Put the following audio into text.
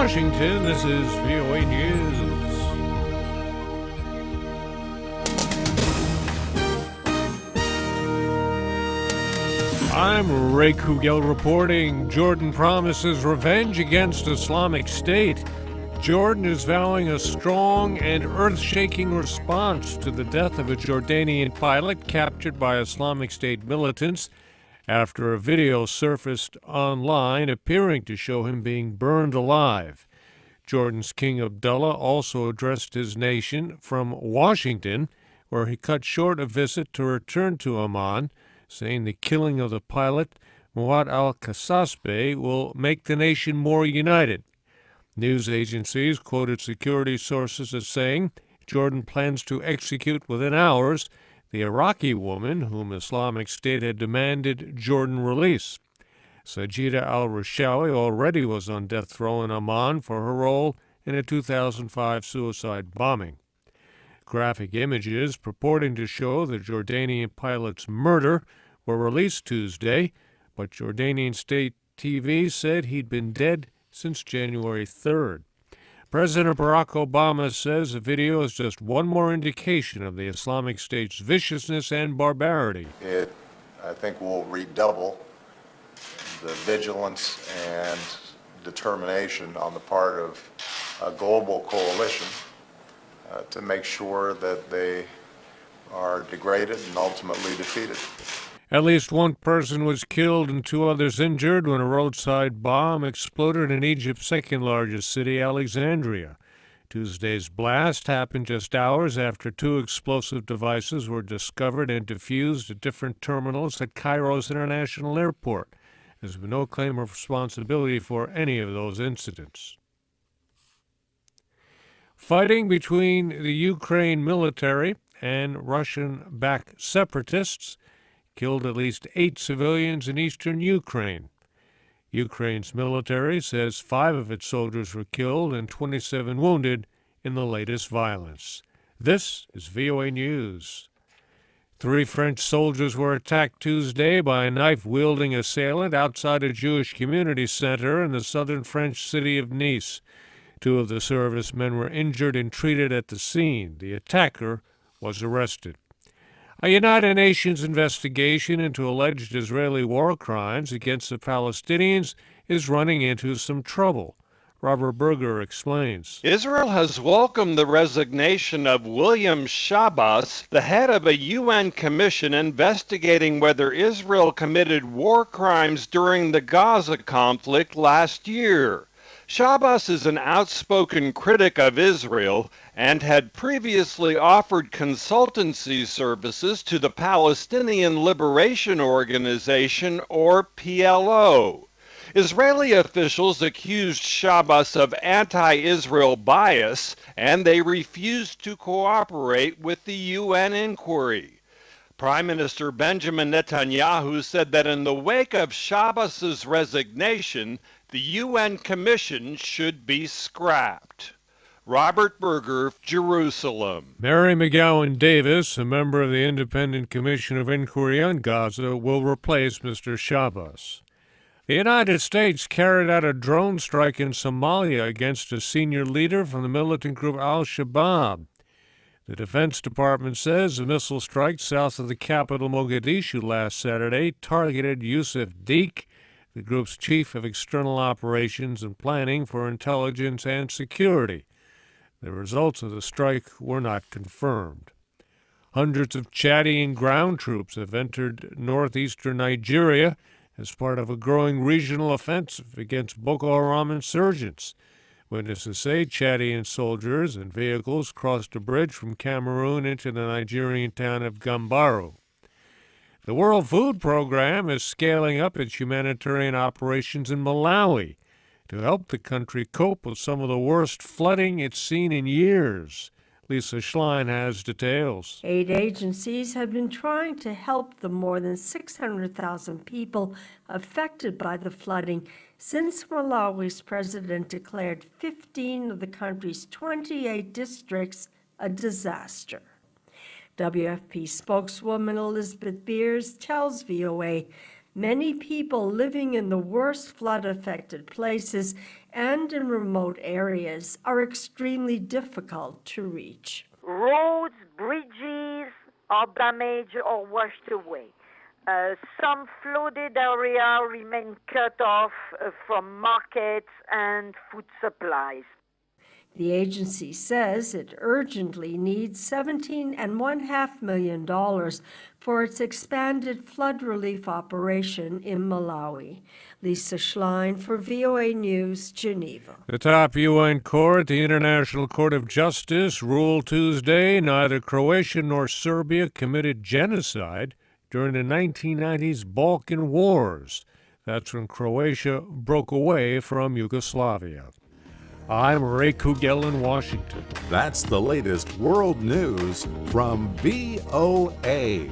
Washington, this is VOA News. I'm Ray Kouguell reporting. Jordan promises revenge against Islamic State. Jordan is vowing a strong and earth-shaking response to the death of a Jordanian pilot captured by Islamic State militants after a video surfaced online appearing to show him being burned alive. Jordan's King Abdullah also addressed his nation from Washington, where he cut short a visit to return to Amman, saying the killing of the pilot, Muath al-Kaseasbeh, will make the nation more united. News agencies quoted security sources as saying Jordan plans to execute within hours the Iraqi woman whom Islamic State had demanded Jordan release. Sajida al-Rishawi already was on death row in Amman for her role in a 2005 suicide bombing. Graphic images purporting to show the Jordanian pilot's murder were released Tuesday, but Jordanian state TV said he'd been dead since January 3rd. President Barack Obama says the video is just one more indication of the Islamic State's viciousness and barbarity. It, I think, will redouble the vigilance and determination on the part of a global coalition to make sure that they are degraded and ultimately defeated. At least one person was killed and two others injured when a roadside bomb exploded in Egypt's second-largest city, Alexandria. Tuesday's blast happened just hours after two explosive devices were discovered and defused at different terminals at Cairo's International Airport. There's been no claim of responsibility for any of those incidents. Fighting between the Ukraine military and Russian-backed separatists killed at least 8 civilians in eastern Ukraine. Ukraine's military says 5 of its soldiers were killed and 27 wounded in the latest violence. This is VOA News. 3 French soldiers were attacked Tuesday by a knife-wielding assailant outside a Jewish community center in the southern French city of Nice. 2 of the servicemen were injured and treated at the scene. The attacker was arrested. A United Nations investigation into alleged Israeli war crimes against the Palestinians is running into some trouble. Robert Berger explains. Israel has welcomed the resignation of William Shabbas, the head of a UN commission investigating whether Israel committed war crimes during the Gaza conflict last year. Shabbas is an outspoken critic of Israel and had previously offered consultancy services to the Palestinian Liberation Organization, or PLO. Israeli officials accused Shabbas of anti-Israel bias, and they refused to cooperate with the UN inquiry. Prime Minister Benjamin Netanyahu said that in the wake of Shabbas's resignation, the UN Commission should be scrapped. Robert Berger, Jerusalem. Mary McGowan Davis, a member of the Independent Commission of Inquiry on Gaza, will replace Mr. Shabbas. The United States carried out a drone strike in Somalia against a senior leader from the militant group al-Shabaab. The Defense Department says the missile strike south of the capital Mogadishu last Saturday targeted Yusuf Deek, the group's chief of external operations and planning for intelligence and security. The results of the strike were not confirmed. Hundreds of Chadian ground troops have entered northeastern Nigeria as part of a growing regional offensive against Boko Haram insurgents. Witnesses say Chadian soldiers and vehicles crossed a bridge from Cameroon into the Nigerian town of Gambaru. The World Food Program is scaling up its humanitarian operations in Malawi to help the country cope with some of the worst flooding it's seen in years. Lisa Schlein has details. Aid agencies have been trying to help the more than 600,000 people affected by the flooding since Malawi's president declared 15 of the country's 28 districts a disaster. WFP spokeswoman Elizabeth Beers tells VOA Many people living in the worst flood-affected places and in remote areas are extremely difficult to reach. Roads, bridges are damaged or washed away. Some flooded areas remain cut off from markets and food supplies. The agency says it urgently needs $17.5 million for its expanded flood relief operation in Malawi. Lisa Schlein for VOA News, Geneva. The top UN court, the International Court of Justice, ruled Tuesday neither Croatia nor Serbia committed genocide during the 1990s Balkan Wars. That's when Croatia broke away from Yugoslavia. I'm Ray Kouguell in Washington. That's the latest world news from VOA.